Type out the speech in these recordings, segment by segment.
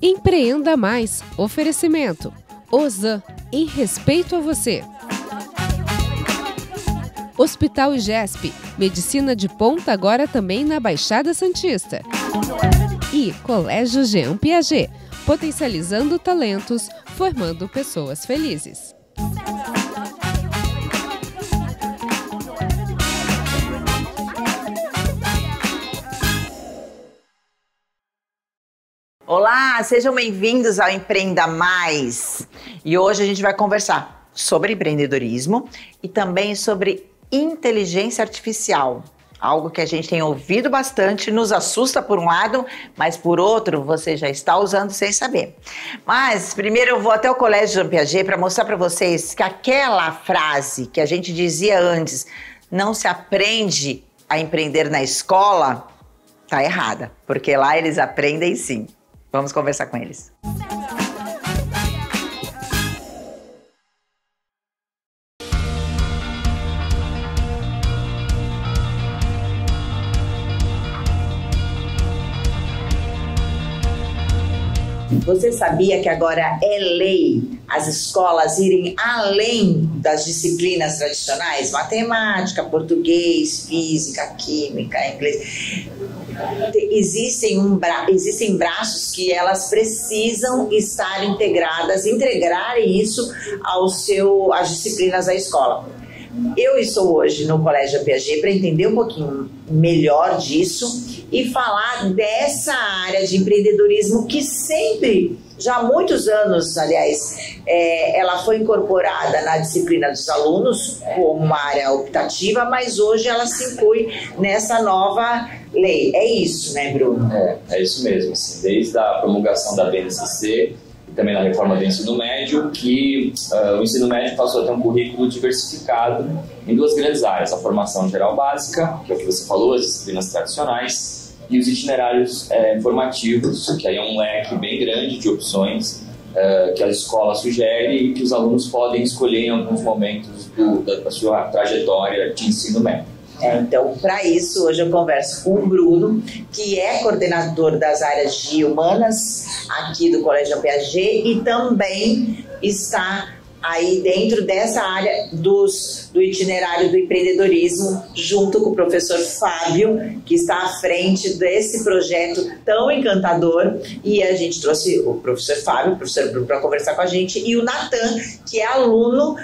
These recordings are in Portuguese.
Empreenda Mais. Oferecimento. Ozan, em respeito a você. Hospital Igesp. Medicina de ponta agora também na Baixada Santista. E Colégio Jean Piaget. Potencializando talentos, formando pessoas felizes. Olá, sejam bem-vindos ao Empreenda Mais. E hoje a gente vai conversar sobre empreendedorismo e também sobre inteligência artificial. Algo que a gente tem ouvido bastante, nos assusta por um lado, mas por outro você já está usando sem saber. Mas primeiro eu vou até o Colégio Jean Piaget para mostrar para vocês que aquela frase que a gente dizia antes, não se aprende a empreender na escola, tá errada, porque lá eles aprendem sim. Vamos conversar com eles. Você sabia que agora é lei as escolas irem além das disciplinas tradicionais? Matemática, português, física, química, inglês. Existem braços que elas precisam estar integradas, integrarem isso às disciplinas da escola. Eu estou hoje no Colégio Piaget para entender um pouquinho melhor disso e falar dessa área de empreendedorismo que sempre, já há muitos anos, aliás, ela foi incorporada na disciplina dos alunos como uma área optativa, mas hoje ela se inclui nessa nova lei. É isso, né, Bruno? É isso mesmo. Assim, desde a promulgação da BNCC e também na reforma do ensino médio, que o ensino médio passou a ter um currículo diversificado em duas grandes áreas: a formação geral básica, que é o que você falou, as disciplinas tradicionais, e os itinerários formativos, que aí é um leque bem grande de opções que a escola sugere e que os alunos podem escolher em alguns momentos da sua trajetória de ensino médio. Então, para isso, hoje eu converso com o Bruno, que é coordenador das áreas de humanas aqui do Colégio Piaget e também está aí dentro dessa área do itinerário do empreendedorismo, junto com o professor Fábio, que está à frente desse projeto tão encantador. E a gente trouxe o professor Fábio, o professor Bruno, para conversar com a gente, e o Natan, que é aluno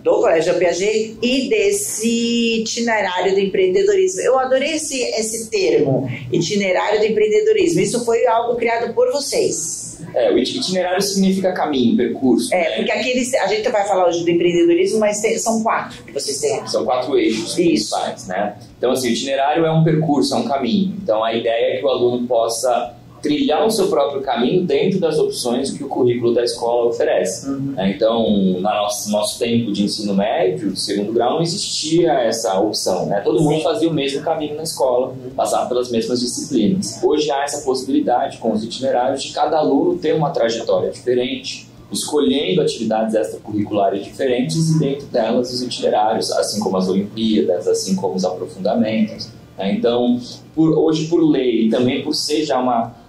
do Colégio Piaget e desse itinerário do empreendedorismo. Eu adorei esse termo, itinerário do empreendedorismo. Isso foi algo criado por vocês. O itinerário significa caminho, percurso. Porque a gente vai falar hoje do empreendedorismo, mas são 4 que vocês têm. São 4 eixos principais, né? Então, assim, o itinerário é um percurso, é um caminho. Então, a ideia é que o aluno possa trilhar o seu próprio caminho dentro das opções que o currículo da escola oferece. Então, no nosso tempo de ensino médio, de segundo grau, não existia essa opção, né? Todo mundo fazia o mesmo caminho na escola, passava pelas mesmas disciplinas. Hoje há essa possibilidade, com os itinerários, de cada aluno ter uma trajetória diferente, escolhendo atividades extracurriculares diferentes e dentro delas os itinerários, assim como as Olimpíadas, assim como os aprofundamentos. Então, hoje por lei e também por ser já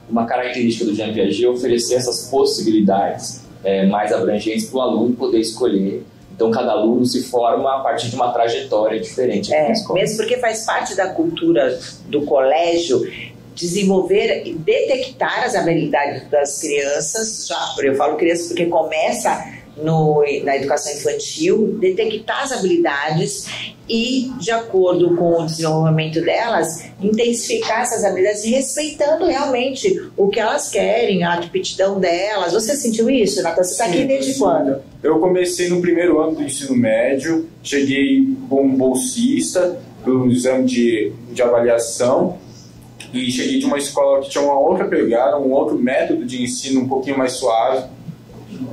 uma característica do Jean Piaget, oferecer essas possibilidades mais abrangentes para o aluno poder escolher. Então, cada aluno se forma a partir de uma trajetória diferente. Mesmo porque faz parte da cultura do colégio desenvolver e detectar as habilidades das crianças. Eu falo crianças porque começa na educação infantil, detectar as habilidades e, de acordo com o desenvolvimento delas, intensificar essas habilidades, respeitando realmente o que elas querem, a aptidão delas. Você sentiu isso, Natan? Você está aqui desde quando? Eu comecei no primeiro ano do ensino médio, cheguei como bolsista no exame de avaliação e cheguei de uma escola que tinha uma outra pegada, um outro método de ensino um pouquinho mais suave.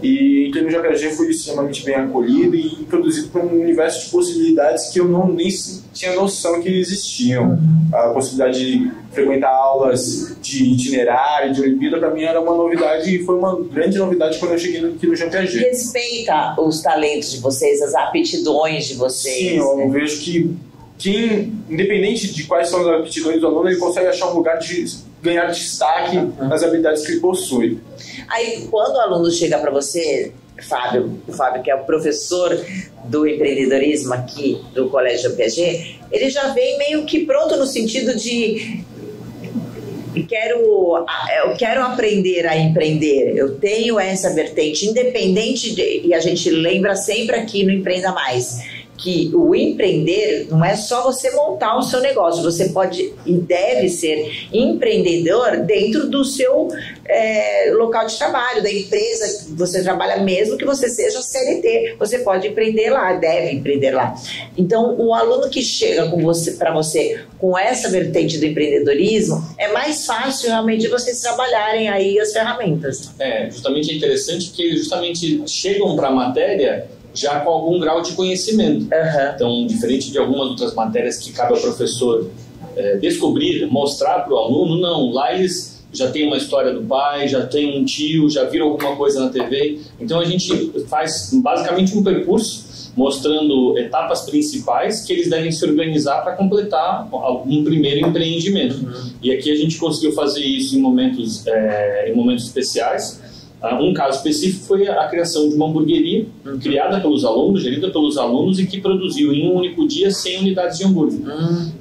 E entrei no Jean Piaget, fui extremamente bem acolhido e introduzido para um universo de possibilidades que eu nem tinha noção que existiam. A possibilidade de frequentar aulas de itinerário, de Olimpíada, para mim era uma novidade e foi uma grande novidade quando eu cheguei aqui no Jean Piaget. Respeita os talentos de vocês, as aptidões de vocês. Sim, eu vejo que quem, independente de quais são as aptidões do aluno, ele consegue achar um lugar ganhar destaque nas habilidades que ele possui. Aí, quando o aluno chega para você, o Fábio, que é o professor do empreendedorismo aqui do Colégio Piaget, ele já vem meio que pronto no sentido de eu quero aprender a empreender, eu tenho essa vertente, independente e a gente lembra sempre aqui no Empreenda Mais, que o empreender não é só você montar o seu negócio, você pode e deve ser empreendedor dentro do seu local de trabalho, da empresa que você trabalha, mesmo que você seja CLT, você pode empreender lá, deve empreender lá. Então, o aluno que chega para você com essa vertente do empreendedorismo, é mais fácil realmente vocês trabalharem aí as ferramentas. Justamente é interessante que eles justamente chegam para a matéria já com algum grau de conhecimento. Então, diferente de algumas outras matérias que cabe ao professor descobrir, mostrar para o aluno, não, lá eles já tem uma história do pai, já tem um tio, já viram alguma coisa na TV. Então a gente faz basicamente um percurso mostrando etapas principais que eles devem se organizar para completar um primeiro empreendimento. E aqui a gente conseguiu fazer isso em momentos especiais. Um caso específico foi a criação de uma hamburgueria criada pelos alunos, gerida pelos alunos e que produziu em um único dia 100 unidades de hambúrguer.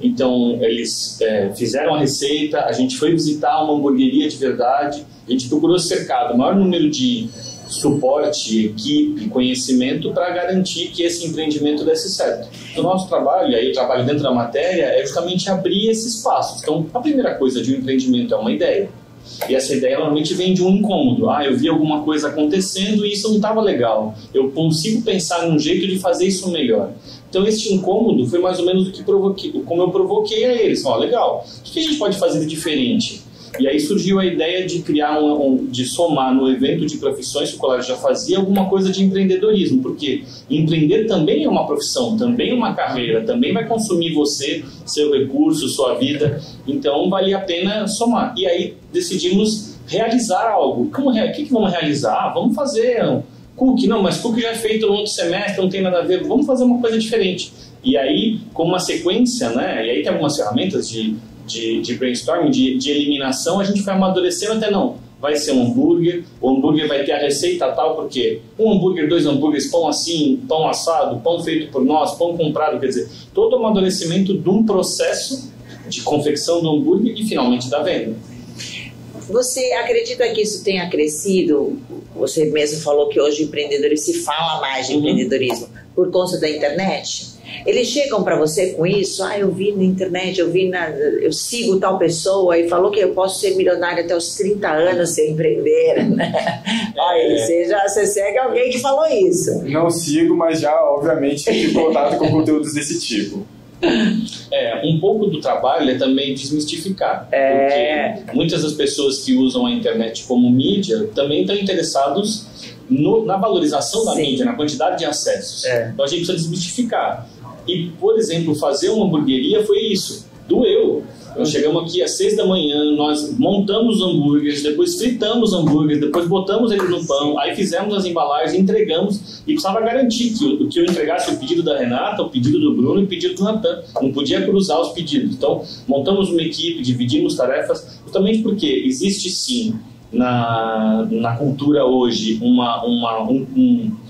Então, eles fizeram a receita, a gente foi visitar uma hamburgueria de verdade, a gente procurou cercar o maior número de suporte, equipe, conhecimento para garantir que esse empreendimento desse certo. O nosso trabalho, e aí o trabalho dentro da matéria, é justamente abrir esses passos. Então, a primeira coisa de um empreendimento é uma ideia. E essa ideia normalmente vem de um incômodo. Eu vi alguma coisa acontecendo e isso não estava legal. Eu consigo pensar num jeito de fazer isso melhor. Então, este incômodo foi mais ou menos como eu provoquei a eles. Legal, o que a gente pode fazer de diferente? E aí surgiu a ideia de criar de somar no evento de profissões que o colégio já fazia alguma coisa de empreendedorismo, porque empreender também é uma profissão, também é uma carreira, também vai consumir você, seu recurso, sua vida, então valia a pena somar. E aí decidimos realizar algo. O que vamos realizar? Vamos fazer cookie. Não, mas cookie já é feito no outro semestre, não tem nada a ver, vamos fazer uma coisa diferente. E aí, com uma sequência, né? E aí tem algumas ferramentas de brainstorming, de eliminação, a gente foi amadurecendo até vai ser um hambúrguer, o hambúrguer vai ter a receita tal, porque um hambúrguer, 2 hambúrgueres, pão assim, pão assado, pão feito por nós, pão comprado, quer dizer, todo o amadurecimento de um processo de confecção do hambúrguer e finalmente da venda. Você acredita que isso tenha crescido? Você mesmo falou que hoje empreendedores se fala mais de empreendedorismo por conta da internet. Eles chegam para você com isso, eu vi na internet, eu sigo tal pessoa e falou que eu posso ser milionário até os 30 anos sem empreender. Você segue alguém que falou isso. Não sigo, mas já, obviamente, tive contato com conteúdos desse tipo. Um pouco do trabalho é também desmistificar, porque muitas das pessoas que usam a internet como mídia também estão interessados na valorização da mídia, na quantidade de acessos. Então a gente precisa desmistificar. E, por exemplo, fazer uma hamburgueria foi isso, doeu. Nós chegamos aqui às 6 da manhã, nós montamos hambúrgueres, depois fritamos hambúrgueres, depois botamos eles no pão, aí fizemos as embalagens, entregamos e precisava garantir que eu entregasse o pedido da Renata, o pedido do Bruno e o pedido do Natan. Não podia cruzar os pedidos. Então, montamos uma equipe, dividimos tarefas, justamente porque existe sim na cultura hoje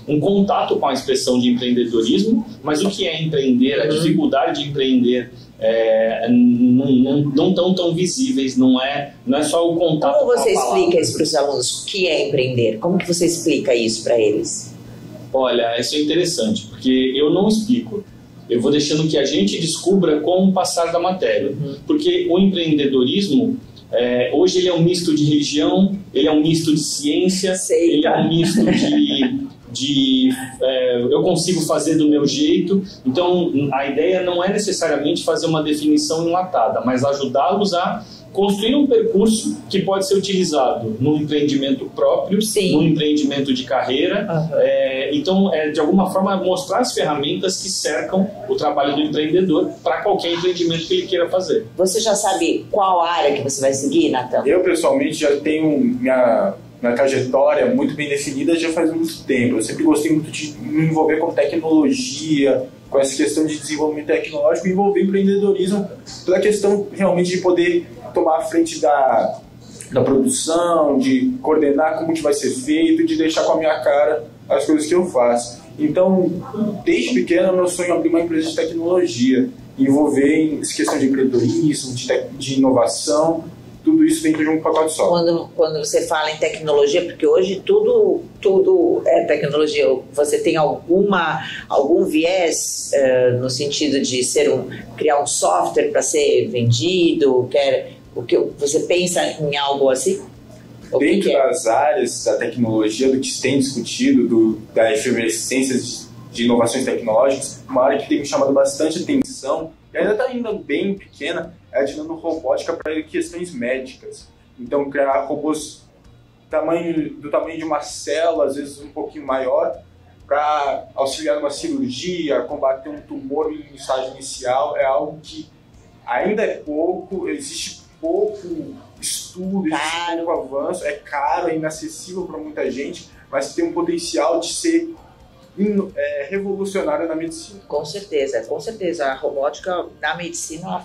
um contato com a expressão de empreendedorismo, mas o que é empreender, a dificuldade de empreender não estão tão visíveis, não é só o contato. Como você explica isso para os alunos? O que é empreender? Como que você explica isso para eles? Olha, isso é interessante, porque eu não explico. Eu vou deixando que a gente descubra como passar da matéria. Porque o empreendedorismo, hoje ele é um misto de religião, ele é um misto de ciência, ele é um misto eu consigo fazer do meu jeito. Então a ideia não é necessariamente fazer uma definição enlatada, mas ajudá-los a construir um percurso que pode ser utilizado num empreendimento próprio, num empreendimento de carreira. Então, de alguma forma, mostrar as ferramentas que cercam o trabalho do empreendedor para qualquer empreendimento que ele queira fazer. Você já sabe qual área que você vai seguir, Natan? Eu, pessoalmente, já tenho minha trajetória muito bem definida já faz muito tempo. Eu sempre gostei muito de me envolver com tecnologia, com essa questão de desenvolvimento tecnológico e envolver empreendedorismo pela questão realmente de poder tomar a frente da produção, de coordenar como que vai ser feito, de deixar com a minha cara as coisas que eu faço. Então, desde pequeno, meu sonho é abrir uma empresa de tecnologia, envolver em questão de empreendedorismo, de inovação, tudo isso dentro de um pacote só. Quando você fala em tecnologia, porque hoje tudo é tecnologia, você tem algum viés no sentido de criar um software para ser vendido, o que você pensa em algo assim? Dentro das áreas da tecnologia, do que se tem discutido, da efervescência de inovações tecnológicas, uma área que tem me chamado bastante atenção, e ainda está ainda bem pequena, é a de nanorobótica para questões médicas. Então, criar robôs do tamanho de uma célula, às vezes um pouquinho maior, para auxiliar numa cirurgia, combater um tumor em estágio inicial, é algo que ainda é pouco, existe pouco estudo, existe pouco avanço, é caro, é inacessível para muita gente, mas tem um potencial de ser revolucionária na medicina. Com certeza. A robótica na medicina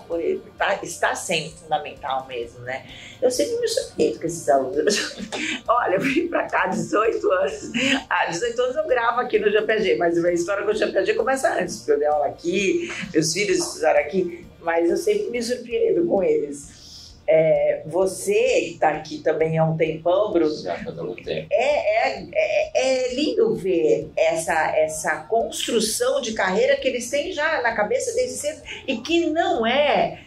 está sendo fundamental mesmo, né? Eu sempre me surpreendo com esses alunos. Olha, eu vim para cá há 18 anos. Há 18 anos eu gravo aqui no JPG, mas a minha história com o JPG começa antes, porque eu dei aula aqui, meus filhos estudaram aqui, mas eu sempre me surpreendo com eles. Você que está aqui também há um tempão, Bruno, é lindo ver essa construção de carreira que eles têm já na cabeça desde cedo e que não é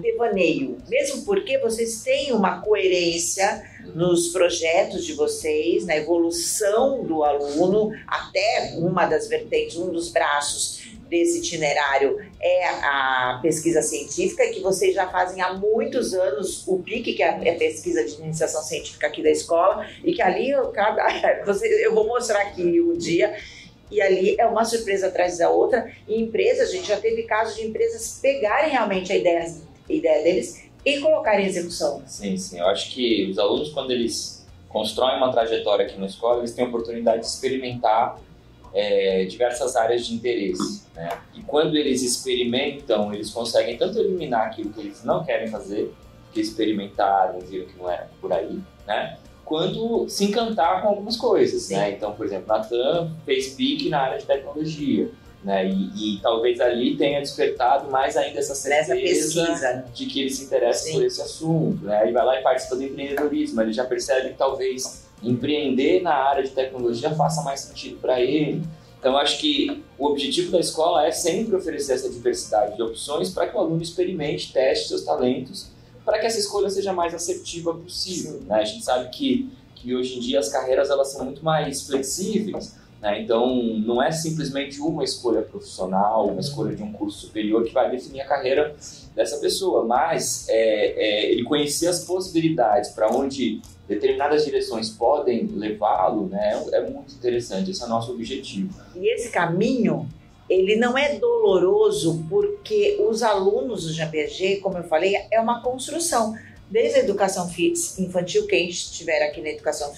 devaneio, mesmo porque vocês têm uma coerência nos projetos de vocês, na evolução do aluno, até uma das vertentes, um dos braços desse itinerário é a pesquisa científica, que vocês já fazem há muitos anos, o PIC, que é a pesquisa de iniciação científica aqui da escola, e que ali eu vou mostrar aqui o dia, e ali é uma surpresa atrás da outra. E empresas, a gente já teve casos de empresas pegarem realmente a ideia deles e colocarem em execução. Sim, eu acho que os alunos, quando eles constroem uma trajetória aqui na escola, eles têm a oportunidade de experimentar diversas áreas de interesse, né? E quando eles experimentam, eles conseguem tanto eliminar aquilo que eles não querem fazer, que experimentaram, viram que não era por aí, né? Quanto se encantar com algumas coisas, né? Então, por exemplo, Natan fez PIC na área de tecnologia, né? E talvez ali tenha despertado mais ainda essa certeza de que ele se interessa por esse assunto, né? Ele vai lá e participa do empreendedorismo, ele já percebe que talvez empreender na área de tecnologia faça mais sentido para ele. Então, acho que o objetivo da escola é sempre oferecer essa diversidade de opções para que o aluno experimente, teste seus talentos, para que essa escolha seja mais assertiva possível, né? A gente sabe que hoje em dia as carreiras elas são muito mais flexíveis, né? Então, não é simplesmente uma escolha profissional, uma escolha de um curso superior que vai definir a carreira dessa pessoa, mas ele conhecer as possibilidades para onde determinadas direções podem levá-lo, né, é muito interessante, esse é o nosso objetivo. E esse caminho, ele não é doloroso porque os alunos do JPG, como eu falei, é uma construção. Desde a educação infantil, quem estiver aqui na educação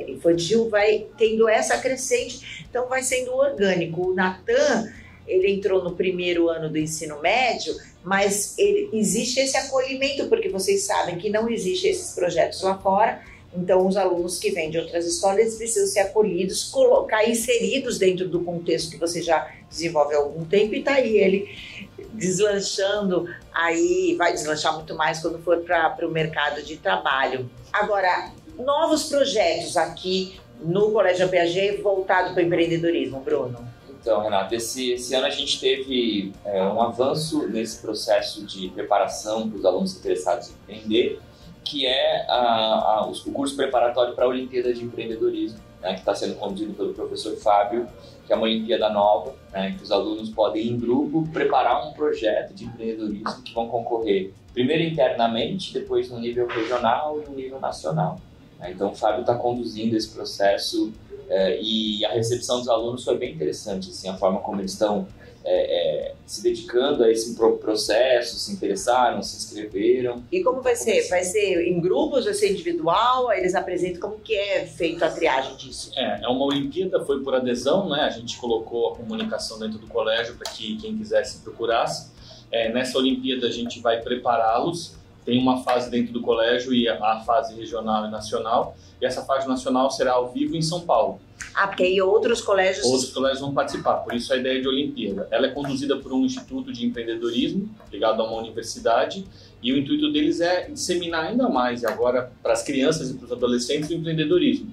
infantil vai tendo essa crescente, então vai sendo orgânico. O Natan, ele entrou no primeiro ano do ensino médio, mas existe esse acolhimento, porque vocês sabem que não existem esses projetos lá fora, então os alunos que vêm de outras escolas eles precisam ser acolhidos, inseridos dentro do contexto que você já desenvolve há algum tempo, e está aí ele deslanchando, aí vai deslanchar muito mais quando for para o mercado de trabalho. Agora, novos projetos aqui no Colégio Piaget voltado para o empreendedorismo, Bruno? Então, Renato, esse ano a gente teve um avanço nesse processo de preparação para os alunos interessados em empreender, que é o curso preparatório para a Olimpíada de Empreendedorismo, né, que está sendo conduzido pelo professor Fábio, que é uma Olimpíada nova, né, que os alunos podem, em grupo, preparar um projeto de empreendedorismo que vão concorrer primeiro internamente, depois no nível regional e no nível nacional. Então, o Fábio está conduzindo esse processo e a recepção dos alunos foi bem interessante, assim, a forma como eles estão se dedicando a esse processo, se interessaram, se inscreveram. E como vai ser? Vai ser em grupos, vai ser individual? Eles apresentam como que é feita a triagem disso? É uma Olimpíada, foi por adesão, né? A gente colocou a comunicação dentro do colégio para que quem quisesse procurasse. Nessa Olimpíada a gente vai prepará-los. Tem uma fase dentro do colégio e a fase regional e nacional. E essa fase nacional será ao vivo em São Paulo. Porque aí outros colégios vão participar, por isso a ideia de Olimpíada. Ela é conduzida por um instituto de empreendedorismo, ligado a uma universidade, e o intuito deles é disseminar ainda mais, agora para as crianças e para os adolescentes, o empreendedorismo.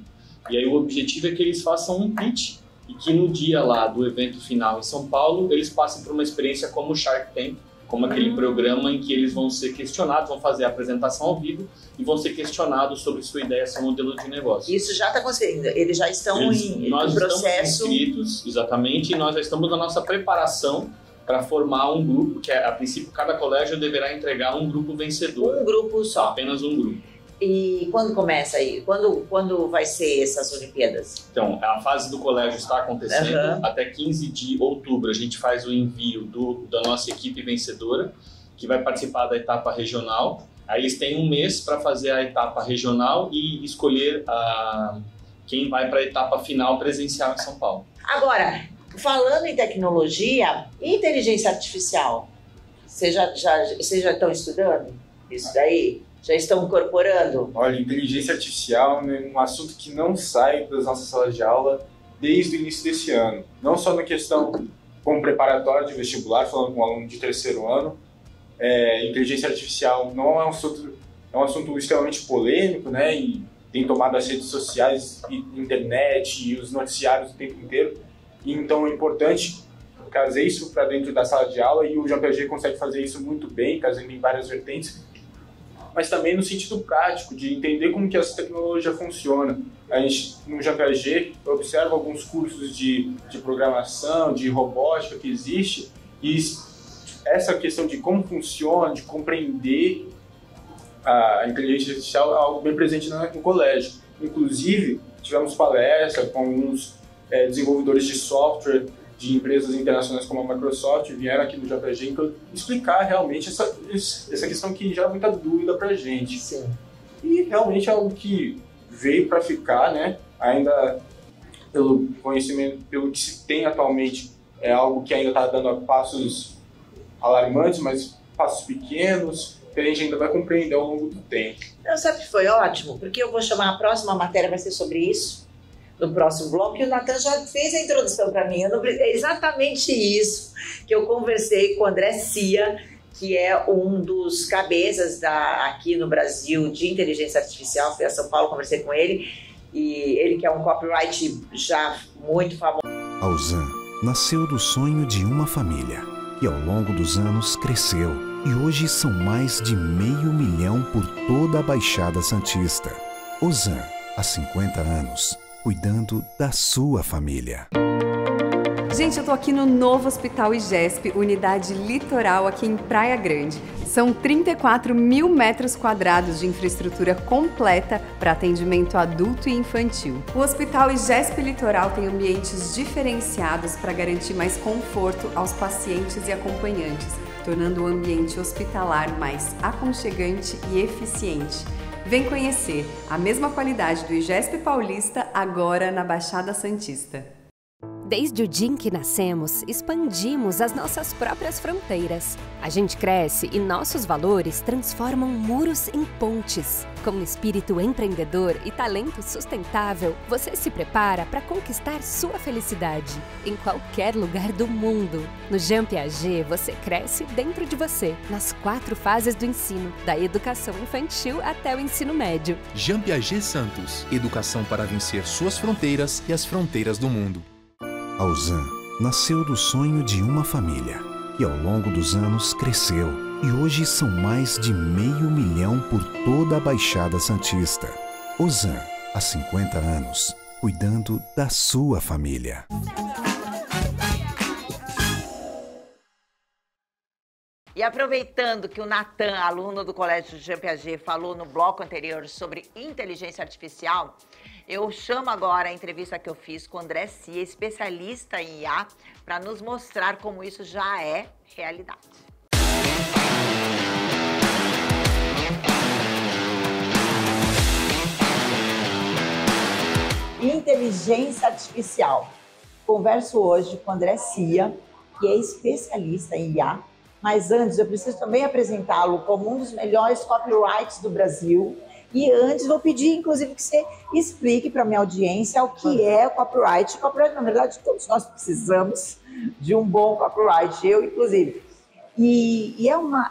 E aí o objetivo é que eles façam um pitch e que no dia lá do evento final em São Paulo, eles passem por uma experiência como o Shark Tank, como aquele programa em que eles vão ser questionados, vão fazer a apresentação ao vivo e vão ser questionados sobre sua ideia, seu modelo de negócio. Isso já está conseguindo, eles já estão em nós processo. Estamos inscritos, exatamente, e nós já estamos na nossa preparação para formar um grupo, que a princípio cada colégio deverá entregar um grupo vencedor. Um grupo só. Apenas um grupo. E quando começa aí? Quando vai ser essas Olimpíadas? Então, a fase do colégio está acontecendo. Até 15 de outubro a gente faz o envio da nossa equipe vencedora, que vai participar da etapa regional. Aí eles têm um mês para fazer a etapa regional e escolher quem vai para a etapa final presencial em São Paulo. Agora, falando em tecnologia e inteligência artificial, vocês já estão estudando isso daí? Já estão incorporando? Olha, inteligência artificial é um assunto que não sai das nossas salas de aula desde o início desse ano. Não só na questão como preparatório de vestibular, falando com um aluno de terceiro ano. Inteligência artificial não é um assunto extremamente polêmico, né? E tem tomado as redes sociais, internet e os noticiários o tempo inteiro. E então é importante trazer isso para dentro da sala de aula, e o Jean Piaget consegue fazer isso muito bem, trazendo em várias vertentes, mas também no sentido prático, de entender como que essa tecnologia funciona. A gente, no Jean Piaget, observa alguns cursos de programação, de robótica que existe, e essa questão de como funciona, de compreender a inteligência artificial é algo bem presente no colégio. Inclusive, tivemos palestras com alguns desenvolvedores de software de empresas internacionais como a Microsoft, vieram aqui no Jean Piaget explicar realmente essa questão que gera muita dúvida para a gente. Sim. E realmente é algo que veio para ficar, né? Ainda pelo conhecimento, pelo que se tem atualmente, é algo que ainda está dando passos alarmantes, mas passos pequenos, que a gente ainda vai compreender ao longo do tempo. Não, sabe que foi ótimo? Porque eu vou chamar a próxima matéria, vai ser sobre isso, no próximo bloco, e o Nathan já fez a introdução para mim. É exatamente isso que eu conversei com o André Cia, que é um dos cabeças aqui no Brasil de inteligência artificial. Fui a São Paulo, conversei com ele, e ele que é um copyright já muito famoso. A Ozan nasceu do sonho de uma família e ao longo dos anos cresceu, e hoje são mais de 500 mil por toda a Baixada Santista. Ozan, há 50 anos, cuidando da sua família. Gente, eu tô aqui no novo Hospital IGESP, unidade litoral aqui em Praia Grande. São 34 mil metros quadrados de infraestrutura completa para atendimento adulto e infantil. O Hospital IGESP Litoral tem ambientes diferenciados para garantir mais conforto aos pacientes e acompanhantes, tornando o ambiente hospitalar mais aconchegante e eficiente. Vem conhecer a mesma qualidade do IGESP Paulista agora na Baixada Santista. Desde o dia em que nascemos, expandimos as nossas próprias fronteiras. A gente cresce e nossos valores transformam muros em pontes. Com espírito empreendedor e talento sustentável, você se prepara para conquistar sua felicidade em qualquer lugar do mundo. No Jean Piaget, você cresce dentro de você, nas 4 fases do ensino, da educação infantil até o ensino médio. Jean Piaget Santos, educação para vencer suas fronteiras e as fronteiras do mundo. A Ozan nasceu do sonho de uma família e ao longo dos anos cresceu, e hoje são mais de 500 mil por toda a Baixada Santista. Ozan, há 50 anos, cuidando da sua família. E aproveitando que o Nathan, aluno do Colégio Jean Piaget, falou no bloco anterior sobre inteligência artificial, eu chamo agora a entrevista que eu fiz com o André Cia, especialista em IA, para nos mostrar como isso já é realidade. Inteligência artificial. Converso hoje com o André Cia, que é especialista em IA, Mas antes, eu preciso também apresentá-lo como um dos melhores copyrights do Brasil. E antes, vou pedir, inclusive, que você explique para a minha audiência o que é o copyright. O copyright, na verdade, todos nós precisamos de um bom copyright, eu, inclusive. E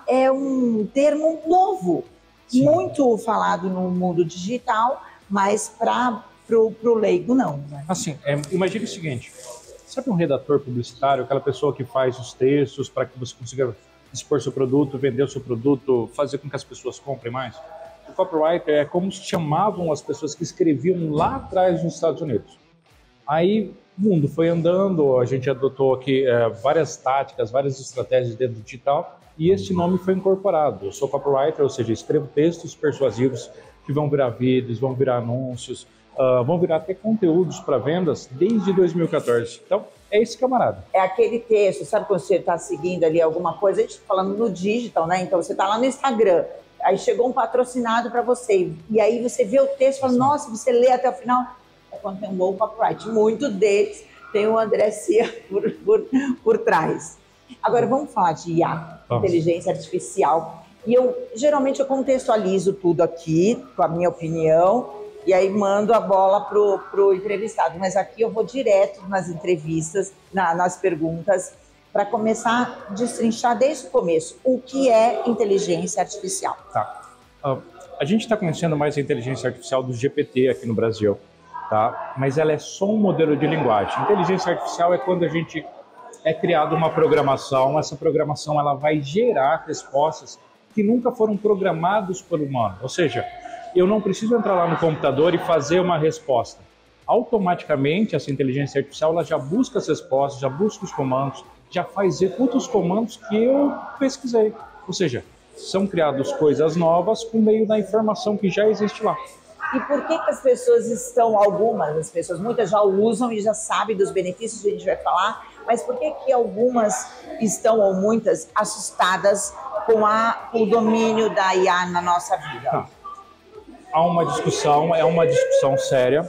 é um termo novo, sim, muito falado no mundo digital, mas para o leigo, não. Né? Assim, imagine o seguinte... Sabe um redator publicitário, aquela pessoa que faz os textos para que você consiga expor seu produto, vender o seu produto, fazer com que as pessoas comprem mais? O copywriter é como se chamavam as pessoas que escreviam lá atrás nos Estados Unidos. Aí o mundo foi andando, a gente adotou aqui várias táticas, várias estratégias dentro do digital e esse nome foi incorporado. Eu sou copywriter, ou seja, escrevo textos persuasivos que vão virar vídeos, vão virar anúncios, vão virar até conteúdos para vendas desde 2014. Então, é esse camarada. É aquele texto, sabe quando você está seguindo ali alguma coisa, a gente está falando no digital, né? Então, você está lá no Instagram, aí chegou um patrocinado para você, e aí você vê o texto e fala, nossa, você lê até o final, é quando tem um bom copyright. Muitos deles tem o André Cia por trás. Agora, vamos falar de IA, inteligência artificial. E geralmente eu contextualizo tudo aqui, com a minha opinião, e aí mando a bola pro entrevistado. Mas aqui eu vou direto nas entrevistas, nas perguntas, para começar a destrinchar desde o começo o que é inteligência artificial. Tá. A gente está conhecendo mais a inteligência artificial do GPT aqui no Brasil, tá? Mas ela é só um modelo de linguagem. Inteligência artificial é quando a gente criada uma programação, essa programação ela vai gerar respostas que nunca foram programados por humano. Ou seja, eu não preciso entrar lá no computador e fazer uma resposta. Automaticamente, essa inteligência artificial ela já busca as respostas, já busca os comandos, já executa os comandos que eu pesquisei. Ou seja, são criadas coisas novas por meio da informação que já existe lá. E por que as pessoas algumas pessoas, muitas já usam e já sabem dos benefícios que a gente vai falar, mas por que algumas estão, ou muitas, assustadas com o domínio da IA na nossa vida? Há uma discussão, é uma discussão séria.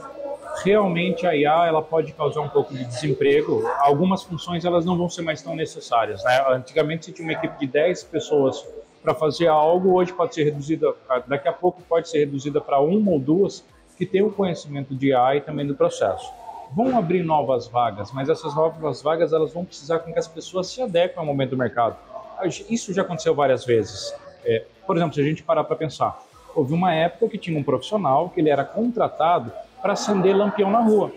Realmente a IA ela pode causar um pouco de desemprego. Algumas funções elas não vão ser mais tão necessárias, né? Antigamente você tinha uma equipe de 10 pessoas para fazer algo, hoje pode ser reduzida, daqui a pouco pode ser reduzida para 1 ou 2 que tem o conhecimento de AI e também do processo. Vão abrir novas vagas, mas essas novas vagas elas vão precisar com que as pessoas se adequem ao momento do mercado. Isso já aconteceu várias vezes. Por exemplo, se a gente parar para pensar, houve uma época que tinha um profissional que ele era contratado para acender lampião na rua.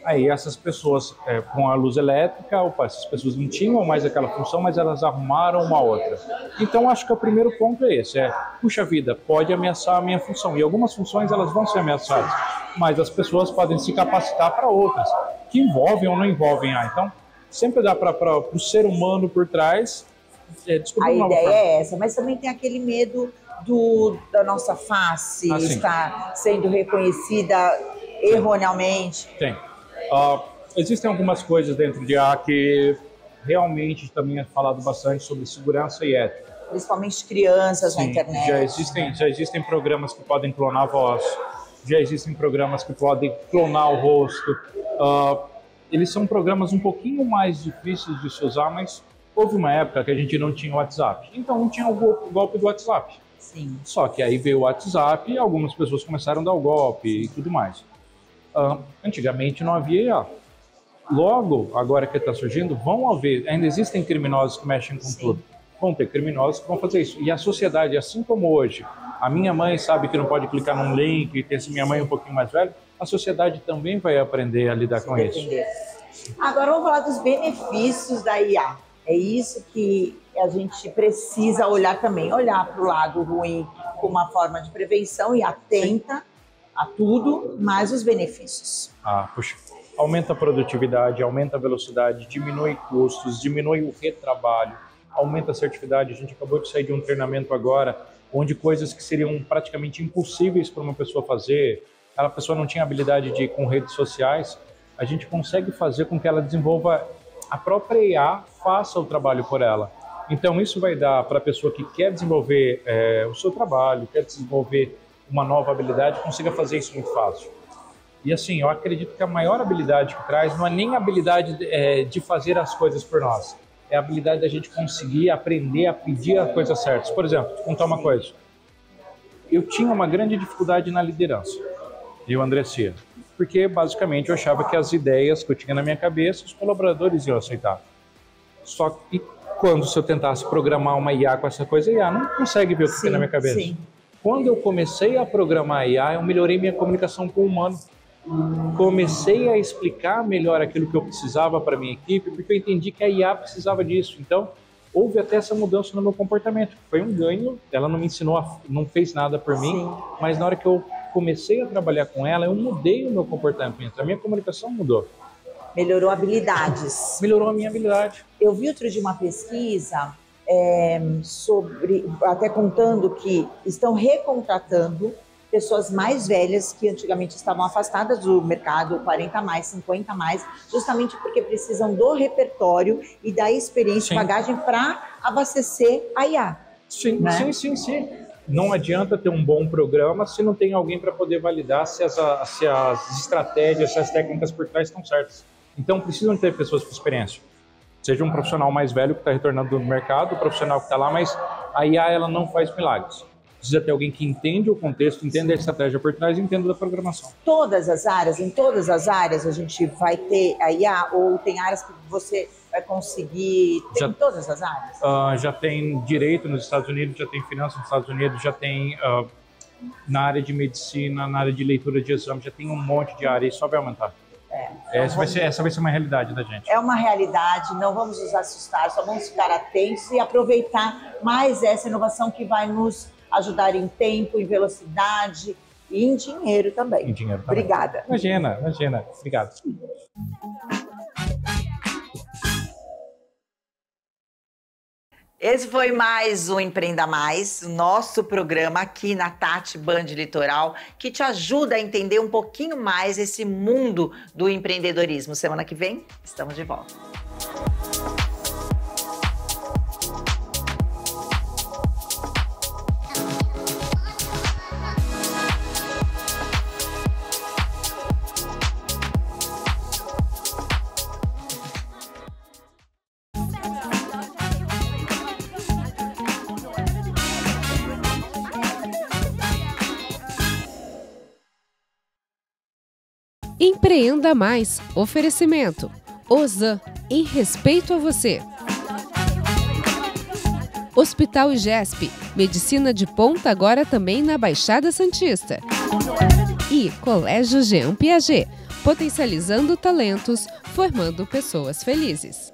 Aí essas pessoas com a luz elétrica, essas pessoas não tinham mais aquela função, mas elas arrumaram uma outra. Então acho que o primeiro ponto é esse, puxa vida, pode ameaçar a minha função. E algumas funções elas vão ser ameaçadas, mas as pessoas podem se capacitar para outras, que envolvem ou não envolvem AI. Então sempre dá para o ser humano por trás descobrir uma nova forma. A ideia é essa, mas também tem aquele medo da nossa face estar sendo reconhecida erroneamente. Tem. Existem algumas coisas dentro de IA que realmente também é falado bastante sobre segurança e ética. Principalmente crianças na internet. Já existem programas que podem clonar a voz, já existem programas que podem clonar o rosto. Eles são programas um pouquinho mais difíceis de se usar, mas houve uma época que a gente não tinha o WhatsApp. Então não tinha o golpe do WhatsApp. Sim. Só que aí veio o WhatsApp e algumas pessoas começaram a dar o golpe e tudo mais. Antigamente não havia IA. Logo, agora que está surgindo, ainda existem criminosos que mexem com tudo. Vão ter criminosos que vão fazer isso. E a sociedade, assim como hoje, a minha mãe sabe que não pode clicar num link, e tem minha mãe um pouquinho mais velha, a sociedade também vai aprender a lidar com isso. Agora vamos falar dos benefícios da IA. É isso que a gente precisa olhar também. Olhar para o lado ruim como uma forma de prevenção e atenta a tudo, mais os benefícios. Puxa, aumenta a produtividade, aumenta a velocidade, diminui custos, diminui o retrabalho, aumenta a assertividade. A gente acabou de sair de um treinamento agora, onde coisas que seriam praticamente impossíveis para uma pessoa fazer, a pessoa não tinha habilidade de ir com redes sociais, a gente consegue fazer com que ela desenvolva a própria IA, faça o trabalho por ela. Então isso vai dar para a pessoa que quer desenvolver o seu trabalho, quer desenvolver uma nova habilidade, consiga fazer isso muito fácil. E assim, eu acredito que a maior habilidade que traz não é nem a habilidade de fazer as coisas por nós, é a habilidade da gente conseguir aprender a pedir as coisas certas. Por exemplo, vou contar uma coisa. Eu tinha uma grande dificuldade na liderança, eu, Andressia, porque basicamente eu achava que as ideias que eu tinha na minha cabeça, os colaboradores iam aceitar. Só que quando se eu tentasse programar uma IA com essa coisa, a IA não consegue ver o que tem na minha cabeça. Sim. Quando eu comecei a programar a IA, eu melhorei minha comunicação com o humano. Comecei a explicar melhor aquilo que eu precisava para a minha equipe, porque eu entendi que a IA precisava disso. Então, houve até essa mudança no meu comportamento. Foi um ganho, ela não me ensinou, não fez nada por mim, mas na hora que eu comecei a trabalhar com ela, eu mudei o meu comportamento, a minha comunicação mudou. Melhorou habilidades. Melhorou a minha habilidade. Eu vi outro dia uma pesquisa sobre, até contando que estão recontratando pessoas mais velhas que antigamente estavam afastadas do mercado, 40 mais, 50 mais, justamente porque precisam do repertório e da experiência e bagagem para abastecer a IA. Sim, né? Sim. Não adianta ter um bom programa se não tem alguém para poder validar se as estratégias, se as técnicas por trás estão certas. Então precisam ter pessoas com experiência. Seja um profissional mais velho que está retornando do mercado, o profissional que está lá, mas a IA ela não faz milagres. Precisa ter alguém que entende o contexto, entende a estratégia por trás e entenda da programação. Todas as áreas, em todas as áreas a gente vai ter a IA ou tem áreas que você vai conseguir ter em todas as áreas? Já tem direito nos Estados Unidos, já tem finanças nos Estados Unidos, já tem na área de medicina, na área de leitura de exame, já tem um monte de área e só vai aumentar. Essa vai ser uma realidade da gente. É uma realidade, não vamos nos assustar, só vamos ficar atentos e aproveitar mais essa inovação que vai nos ajudar em tempo, em velocidade e em dinheiro também. Em dinheiro também. Obrigada. Imagina. Obrigado. Esse foi mais um Empreenda Mais, nosso programa aqui na Tati Band Litoral, que te ajuda a entender um pouquinho mais esse mundo do empreendedorismo. Semana que vem, estamos de volta. Empreenda Mais. Oferecimento. Ozan, em respeito a você. Hospital IGESP. Medicina de ponta agora também na Baixada Santista. E Colégio Jean Piaget. Potencializando talentos, formando pessoas felizes.